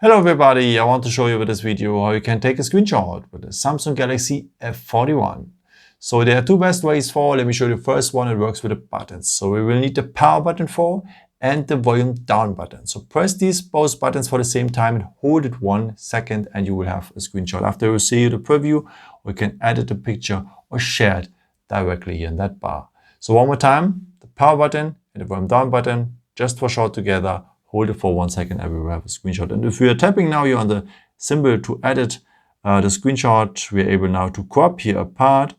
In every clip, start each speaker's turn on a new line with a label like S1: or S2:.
S1: Hello everybody, I want to show you with this video how you can take a screenshot with the Samsung Galaxy F41. So there are two best ways for. Let me show you the first one. It works with the buttons. So we will need the power button for and the volume down button. So press these both buttons for the same time and hold it 1 second and you will have a screenshot. After you see the preview, we can edit the picture or share it directly in that bar. So one more time, the power button and the volume down button, just for short together. Hold it for 1 second and we will have a screenshot. And if we are tapping now here on the symbol to edit the screenshot, we are able now to crop here a part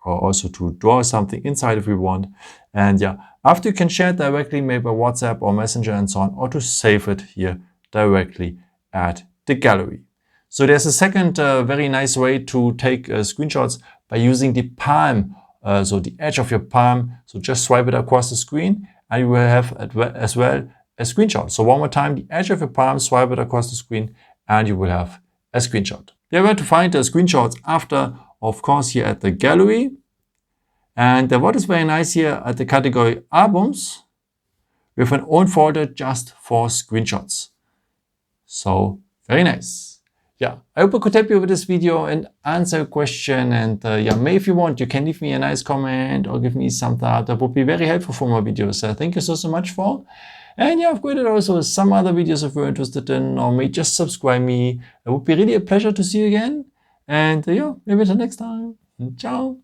S1: or also to draw something inside if we want. And yeah, after you can share it directly, maybe by WhatsApp or Messenger and so on, or to save it here directly at the gallery. So there's a second very nice way to take screenshots by using the palm, so the edge of your palm. So just swipe it across the screen and you will have as well a screenshot. So one more time, the edge of your palm, swipe it across the screen and you will have a screenshot. There were to find the screenshots after, of course, here at the gallery. And what is very nice here at the category albums, we have an own folder just for screenshots. So very nice. Yeah, I hope I could help you with this video and answer a question. And yeah, maybe if you want, you can leave me a nice comment or give me some thought. That would be very helpful for my videos. Thank you so much for. And yeah, I've created also some other videos if you're interested in, or may just subscribe me. It would be really a pleasure to see you again. And yeah, maybe until next time. Ciao.